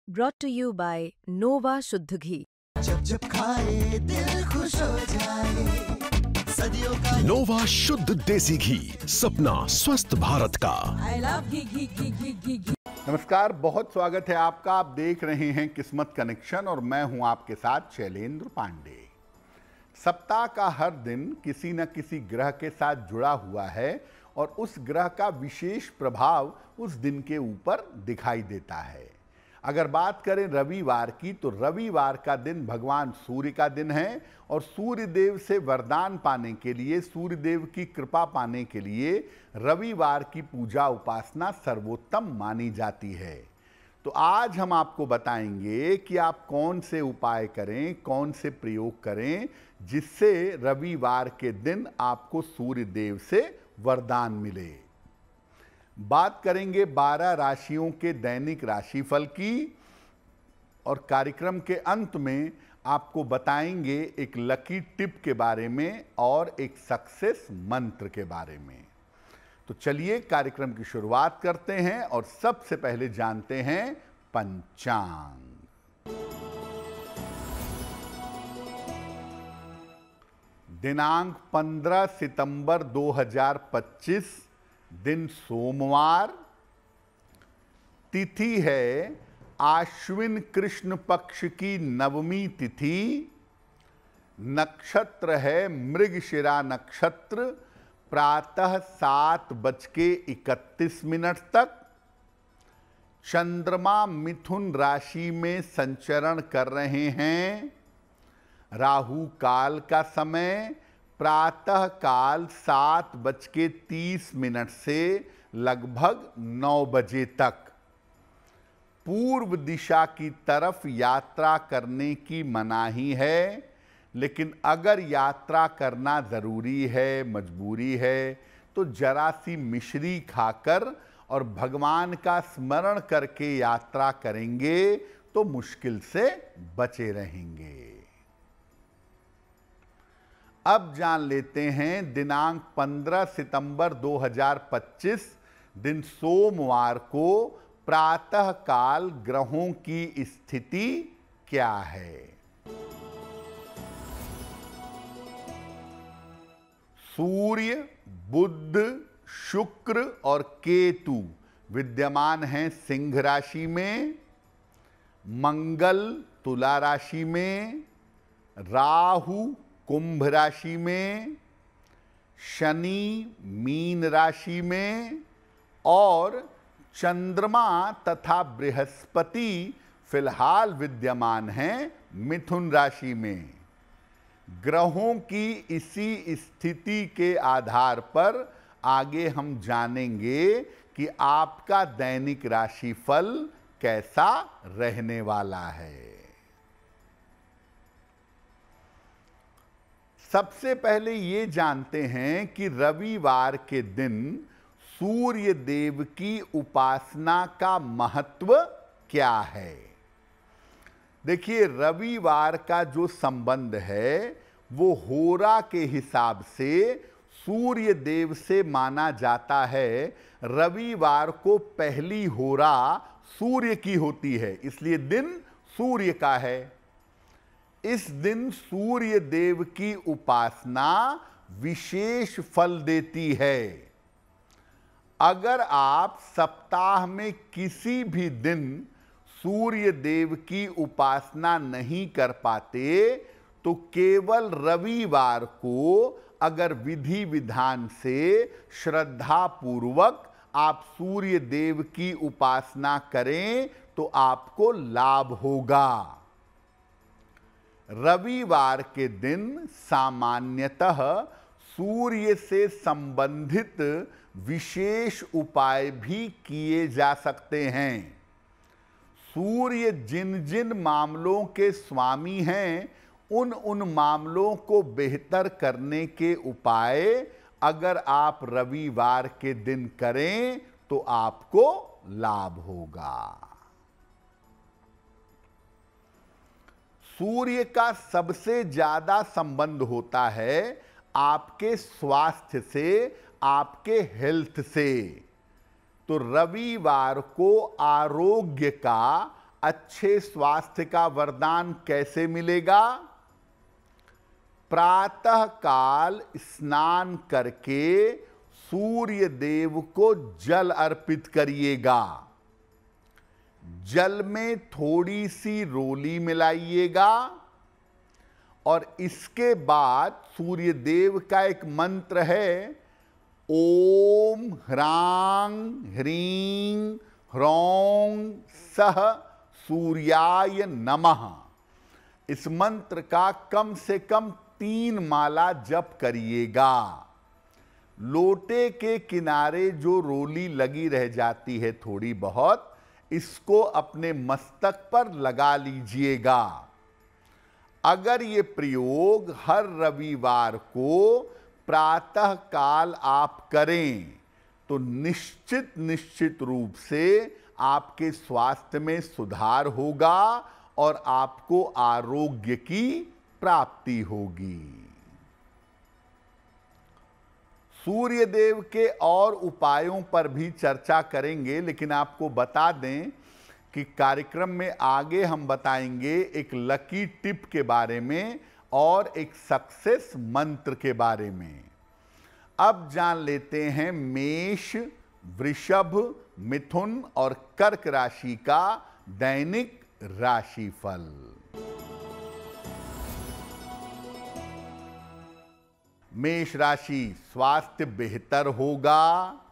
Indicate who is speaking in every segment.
Speaker 1: brought to you by Nova शुद्ध घी।
Speaker 2: जब जब खाए दिल खुश हो जाए, सदियों का
Speaker 3: नोवा शुद्ध देसी घी, सपना स्वस्थ भारत का।
Speaker 2: I love घी।
Speaker 4: नमस्कार, बहुत स्वागत है आपका। आप देख रहे हैं किस्मत कनेक्शन और मैं हूं आपके साथ शैलेंद्र पांडे। सप्ताह का हर दिन किसी न किसी ग्रह के साथ जुड़ा हुआ है और उस ग्रह का विशेष प्रभाव उस दिन के ऊपर दिखाई देता है। अगर बात करें रविवार की, तो रविवार का दिन भगवान सूर्य का दिन है और सूर्य देव से वरदान पाने के लिए, सूर्य देव की कृपा पाने के लिए रविवार की पूजा उपासना सर्वोत्तम मानी जाती है। तो आज हम आपको बताएंगे कि आप कौन से उपाय करें, कौन से प्रयोग करें जिससे रविवार के दिन आपको सूर्य देव से वरदान मिले। बात करेंगे 12 राशियों के दैनिक राशिफल की और कार्यक्रम के अंत में आपको बताएंगे एक लकी टिप के बारे में और एक सक्सेस मंत्र के बारे में। तो चलिए कार्यक्रम की शुरुआत करते हैं और सबसे पहले जानते हैं पंचांग। दिनांक 15 सितंबर 2025, दिन सोमवार, तिथि है आश्विन कृष्ण पक्ष की नवमी तिथि, नक्षत्र है मृगशिरा नक्षत्र, प्रातः 7:31 तक। चंद्रमा मिथुन राशि में संचरण कर रहे हैं। राहु काल का समय प्रातः काल 7:30 से लगभग 9 बजे तक। पूर्व दिशा की तरफ यात्रा करने की मनाही है, लेकिन अगर यात्रा करना ज़रूरी है, मजबूरी है, तो जरा सी मिश्री खाकर और भगवान का स्मरण करके यात्रा करेंगे तो मुश्किल से बचे रहेंगे। अब जान लेते हैं दिनांक 15 सितंबर 2025, दिन सोमवार को प्रातः काल ग्रहों की स्थिति क्या है। सूर्य, बुध, शुक्र और केतु विद्यमान हैं सिंह राशि में, मंगल तुला राशि में, राहु कुंभ राशि में, शनि मीन राशि में और चंद्रमा तथा बृहस्पति फिलहाल विद्यमान हैं मिथुन राशि में। ग्रहों की इसी स्थिति के आधार पर आगे हम जानेंगे कि आपका दैनिक राशिफल कैसा रहने वाला है। सबसे पहले ये जानते हैं कि रविवार के दिन सूर्य देव की उपासना का महत्व क्या है। देखिए, रविवार का जो संबंध है वो होरा के हिसाब से सूर्य देव से माना जाता है। रविवार को पहली होरा सूर्य की होती है, इसलिए दिन सूर्य का है। इस दिन सूर्य देव की उपासना विशेष फल देती है। अगर आप सप्ताह में किसी भी दिन सूर्य देव की उपासना नहीं कर पाते तो केवल रविवार को अगर विधि विधान से श्रद्धा पूर्वक आप सूर्य देव की उपासना करें तो आपको लाभ होगा। रविवार के दिन सामान्यतः सूर्य से संबंधित विशेष उपाय भी किए जा सकते हैं। सूर्य जिन जिन मामलों के स्वामी हैं, उन उन मामलों को बेहतर करने के उपाय अगर आप रविवार के दिन करें तो आपको लाभ होगा। सूर्य का सबसे ज्यादा संबंध होता है आपके स्वास्थ्य से, आपके हेल्थ से। तो रविवार को आरोग्य का, अच्छे स्वास्थ्य का वरदान कैसे मिलेगा? प्रातः काल स्नान करके सूर्य देव को जल अर्पित करिएगा। जल में थोड़ी सी रोली मिलाइएगा और इसके बाद सूर्य देव का एक मंत्र है, ओम ह्रां ह्रीं ह्रौं सह सूर्याय नमः। इस मंत्र का कम से कम 3 माला जप करिएगा। लोटे के किनारे जो रोली लगी रह जाती है थोड़ी बहुत, इसको अपने मस्तक पर लगा लीजिएगा। अगर ये प्रयोग हर रविवार को प्रातः काल आप करें तो निश्चित रूप से आपके स्वास्थ्य में सुधार होगा और आपको आरोग्य की प्राप्ति होगी। सूर्य देव के और उपायों पर भी चर्चा करेंगे, लेकिन आपको बता दें कि कार्यक्रम में आगे हम बताएंगे एक लकी टिप के बारे में और एक सक्सेस मंत्र के बारे में। अब जान लेते हैं मेष, वृषभ, मिथुन और कर्क राशि का दैनिक राशिफल। मेष राशि, स्वास्थ्य बेहतर होगा।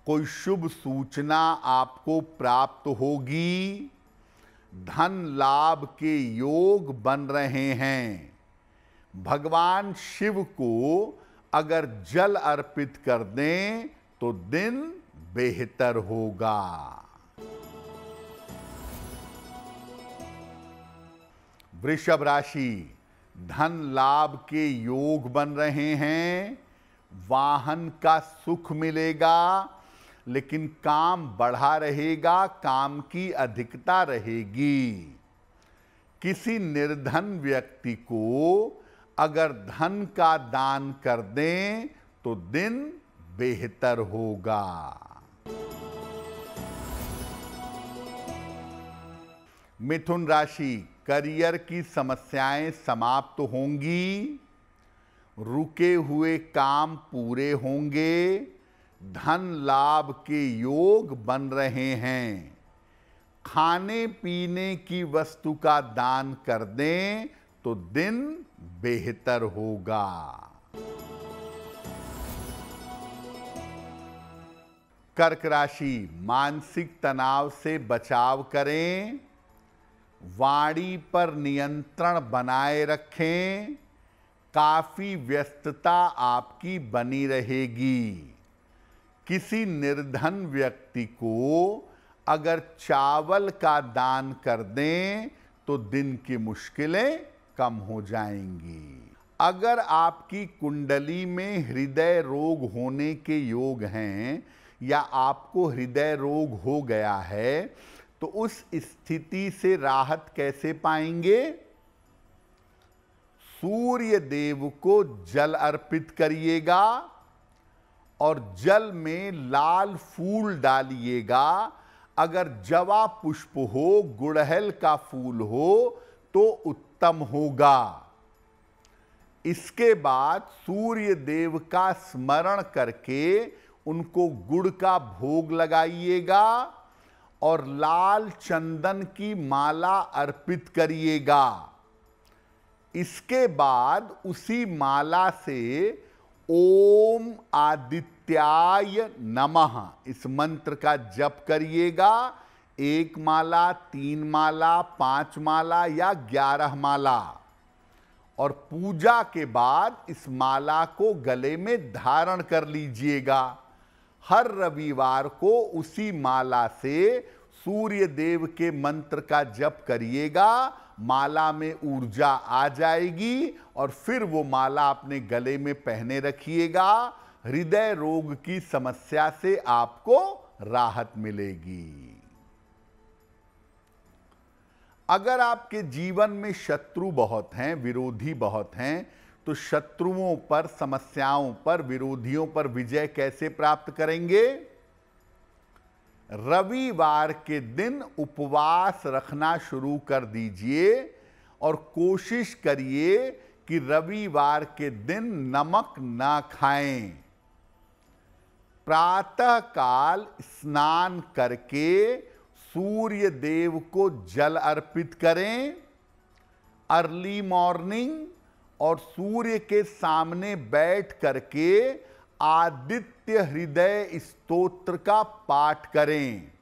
Speaker 4: कोई शुभ सूचना आपको प्राप्त होगी। धन लाभ के योग बन रहे हैं। भगवान शिव को अगर जल अर्पित कर दें तो दिन बेहतर होगा। वृषभ राशि, धन लाभ के योग बन रहे हैं। वाहन का सुख मिलेगा, लेकिन काम बढ़ा रहेगा, काम की अधिकता रहेगी। किसी निर्धन व्यक्ति को अगर धन का दान कर दें तो दिन बेहतर होगा। मिथुन राशि, करियर की समस्याएं समाप्त होंगी। रुके हुए काम पूरे होंगे। धन लाभ के योग बन रहे हैं। खाने पीने की वस्तु का दान कर दें तो दिन बेहतर होगा। कर्क राशि, मानसिक तनाव से बचाव करें। वाणी पर नियंत्रण बनाए रखें। काफी व्यस्तता आपकी बनी रहेगी। किसी निर्धन व्यक्ति को अगर चावल का दान कर दें तो दिन की मुश्किलें कम हो जाएंगी। अगर आपकी कुंडली में हृदय रोग होने के योग हैं या आपको हृदय रोग हो गया है तो उस स्थिति से राहत कैसे पाएंगे? सूर्य देव को जल अर्पित करिएगा और जल में लाल फूल डालिएगा। अगर जवा पुष्प हो, गुड़हल का फूल हो तो उत्तम होगा। इसके बाद सूर्य देव का स्मरण करके उनको गुड़ का भोग लगाइएगा और लाल चंदन की माला अर्पित करिएगा। इसके बाद उसी माला से ओम आदित्याय नमः इस मंत्र का जप करिएगा। 1 माला, 3 माला, 5 माला या 11 माला। और पूजा के बाद इस माला को गले में धारण कर लीजिएगा। हर रविवार को उसी माला से सूर्य देव के मंत्र का जप करिएगा। माला में ऊर्जा आ जाएगी और फिर वो माला अपने गले में पहने रखिएगा। हृदय रोग की समस्या से आपको राहत मिलेगी। अगर आपके जीवन में शत्रु बहुत हैं, विरोधी बहुत हैं, तो शत्रुओं पर, समस्याओं पर, विरोधियों पर विजय कैसे प्राप्त करेंगे? रविवार के दिन उपवास रखना शुरू कर दीजिए और कोशिश करिए कि रविवार के दिन नमक ना खाएं। प्रातः काल स्नान करके सूर्य देव को जल अर्पित करें। अर्ली मॉर्निंग और सूर्य के सामने बैठ करके आदित्य हृदय स्तोत्र का पाठ करें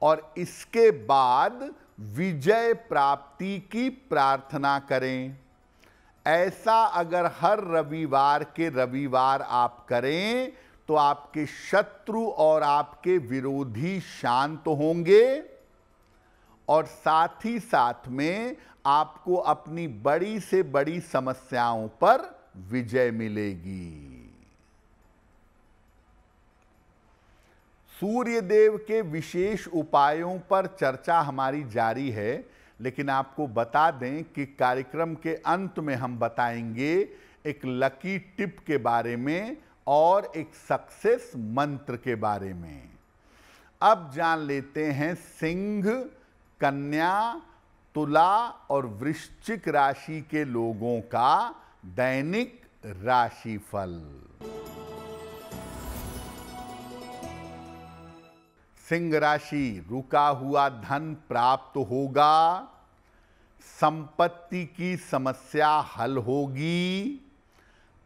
Speaker 4: और इसके बाद विजय प्राप्ति की प्रार्थना करें। ऐसा अगर हर रविवार के रविवार आप करें तो आपके शत्रु और आपके विरोधी शांत होंगे और साथ ही साथ में आपको अपनी बड़ी से बड़ी समस्याओं पर विजय मिलेगी। सूर्य देव के विशेष उपायों पर चर्चा हमारी जारी है, लेकिन आपको बता दें कि कार्यक्रम के अंत में हम बताएंगे एक लकी टिप के बारे में और एक सक्सेस मंत्र के बारे में। अब जान लेते हैं सिंह, कन्या, तुला और वृश्चिक राशि के लोगों का दैनिक राशिफल। सिंह राशि, रुका हुआ धन प्राप्त होगा, संपत्ति की समस्या हल होगी,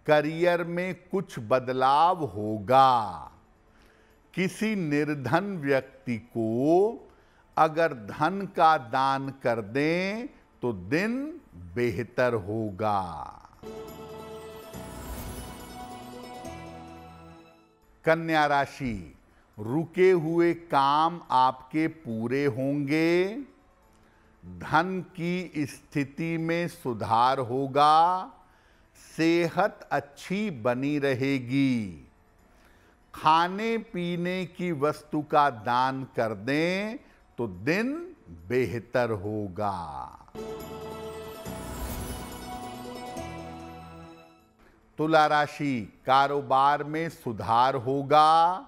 Speaker 4: करियर में कुछ बदलाव होगा। किसी निर्धन व्यक्ति को अगर धन का दान कर दें तो दिन बेहतर होगा। कन्या राशि, रुके हुए काम आपके पूरे होंगे, धन की स्थिति में सुधार होगा, सेहत अच्छी बनी रहेगी। खाने पीने की वस्तु का दान कर दें तो दिन बेहतर होगा। तुला राशि, कारोबार में सुधार होगा,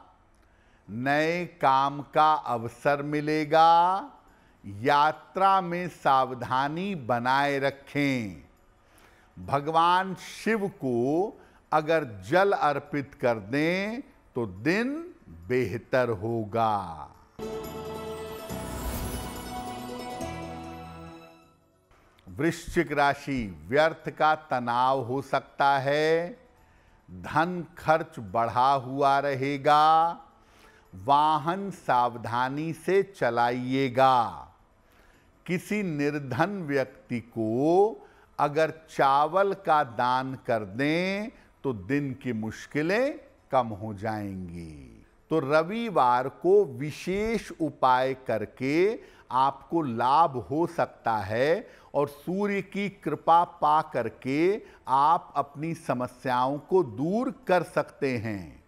Speaker 4: नए काम का अवसर मिलेगा, यात्रा में सावधानी बनाए रखें। भगवान शिव को अगर जल अर्पित कर दें तो दिन बेहतर होगा। वृश्चिक राशि, व्यर्थ का तनाव हो सकता है, धन खर्च बढ़ा हुआ रहेगा, वाहन सावधानी से चलाइएगा। किसी निर्धन व्यक्ति को अगर चावल का दान कर दें तो दिन की मुश्किलें कम हो जाएंगी। तो रविवार को विशेष उपाय करके आपको लाभ हो सकता है और सूर्य की कृपा पा करके आप अपनी समस्याओं को दूर कर सकते हैं।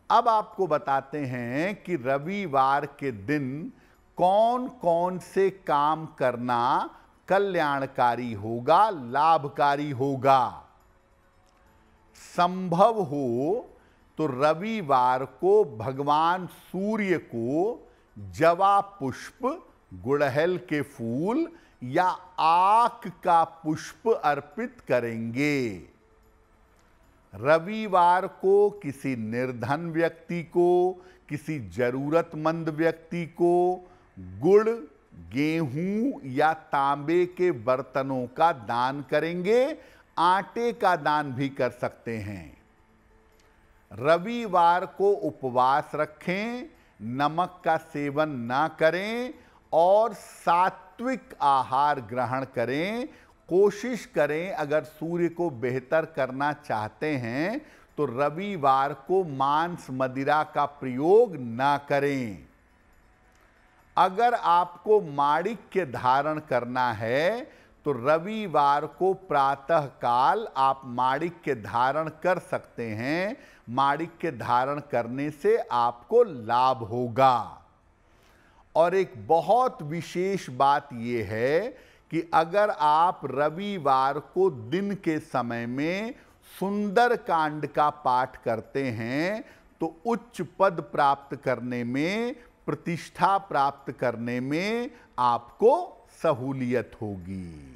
Speaker 4: अब आपको बताते हैं कि रविवार के दिन कौन कौन से काम करना कल्याणकारी होगा, लाभकारी होगा। संभव हो तो रविवार को भगवान सूर्य को जवा पुष्प, गुड़हल के फूल या आक का पुष्प अर्पित करेंगे। रविवार को किसी निर्धन व्यक्ति को, किसी जरूरतमंद व्यक्ति को गुड़, गेहूं या तांबे के बर्तनों का दान करेंगे। आटे का दान भी कर सकते हैं। रविवार को उपवास रखें, नमक का सेवन ना करें और सात्विक आहार ग्रहण करें। कोशिश करें, अगर सूर्य को बेहतर करना चाहते हैं तो रविवार को मांस मदिरा का प्रयोग ना करें। अगर आपको माणिक्य धारण करना है तो रविवार को प्रातः काल आप माणिक्य धारण कर सकते हैं। माणिक्य धारण करने से आपको लाभ होगा। और एक बहुत विशेष बात यह है कि अगर आप रविवार को दिन के समय में सुंदर कांड का पाठ करते हैं तो उच्च पद प्राप्त करने में, प्रतिष्ठा प्राप्त करने में आपको सहूलियत होगी।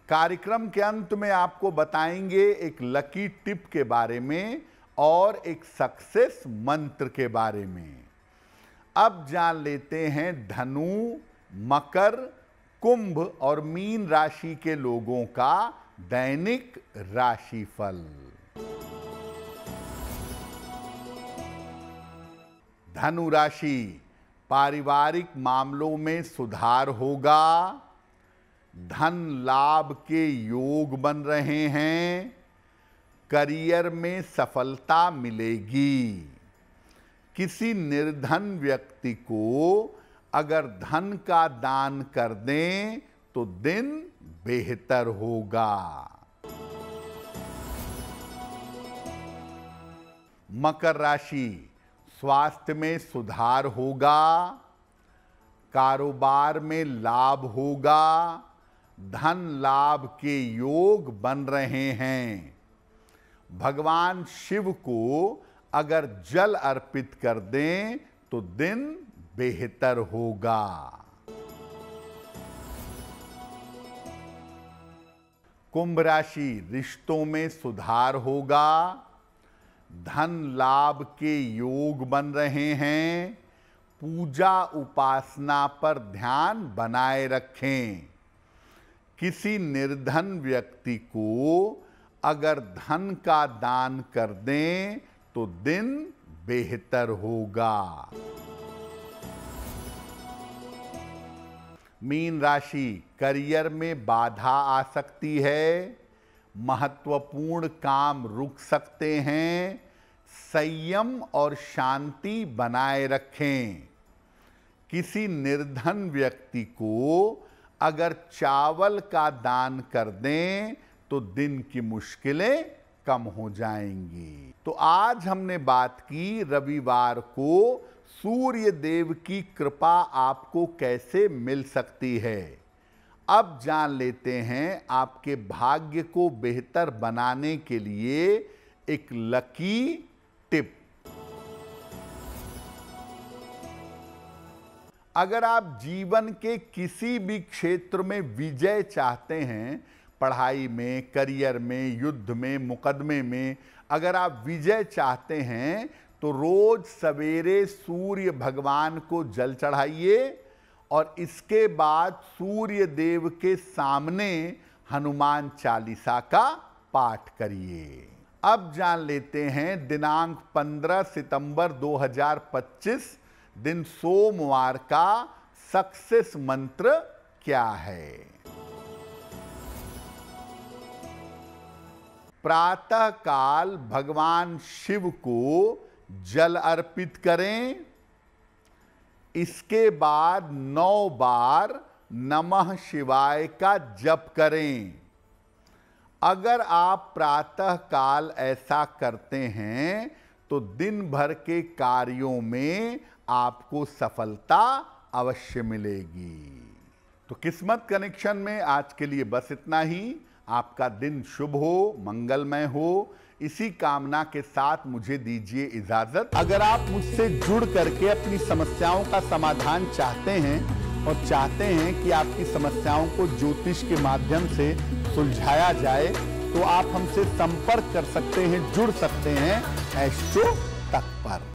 Speaker 4: कार्यक्रम के अंत में आपको बताएंगे एक लकी टिप के बारे में और एक सक्सेस मंत्र के बारे में। अब जान लेते हैं धनु, मकर, कुंभ और मीन राशि के लोगों का दैनिक राशिफल। धनु राशि, पारिवारिक मामलों में सुधार होगा, धन लाभ के योग बन रहे हैं, करियर में सफलता मिलेगी। किसी निर्धन व्यक्ति को अगर धन का दान कर दें तो दिन बेहतर होगा। मकर राशि, स्वास्थ्य में सुधार होगा, कारोबार में लाभ होगा, धन लाभ के योग बन रहे हैं। भगवान शिव को अगर जल अर्पित कर दें तो दिन बेहतर होगा। कुंभ राशि, रिश्तों में सुधार होगा, धन लाभ के योग बन रहे हैं, पूजा उपासना पर ध्यान बनाए रखें। किसी निर्धन व्यक्ति को अगर धन का दान कर दें तो दिन बेहतर होगा। मीन राशि, करियर में बाधा आ सकती है, महत्वपूर्ण काम रुक सकते हैं, संयम और शांति बनाए रखें। किसी निर्धन व्यक्ति को अगर चावल का दान कर दें तो दिन की मुश्किलें कम हो जाएंगी। तो आज हमने बात की रविवार को सूर्य देव की कृपा आपको कैसे मिल सकती है। अब जान लेते हैं आपके भाग्य को बेहतर बनाने के लिए एक लकी टिप। अगर आप जीवन के किसी भी क्षेत्र में विजय चाहते हैं, पढ़ाई में, करियर में, युद्ध में, मुकदमे में, अगर आप विजय चाहते हैं तो रोज सवेरे सूर्य भगवान को जल चढ़ाइए और इसके बाद सूर्य देव के सामने हनुमान चालीसा का पाठ करिए। अब जान लेते हैं दिनांक 15 सितंबर 2025 दिन सोमवार का सक्सेस मंत्र क्या है। प्रातः काल भगवान शिव को जल अर्पित करें, इसके बाद 9 बार नमः शिवाय का जप करें। अगर आप प्रातः काल ऐसा करते हैं तो दिन भर के कार्यों में आपको सफलता अवश्य मिलेगी। तो किस्मत कनेक्शन में आज के लिए बस इतना ही। आपका दिन शुभ हो, मंगलमय हो, इसी कामना के साथ मुझे दीजिए इजाजत। अगर आप मुझसे जुड़ करके अपनी समस्याओं का समाधान चाहते हैं और चाहते हैं कि आपकी समस्याओं को ज्योतिष के माध्यम से सुलझाया जाए तो आप हमसे संपर्क कर सकते हैं, जुड़ सकते हैं एस्ट्रो तक पर।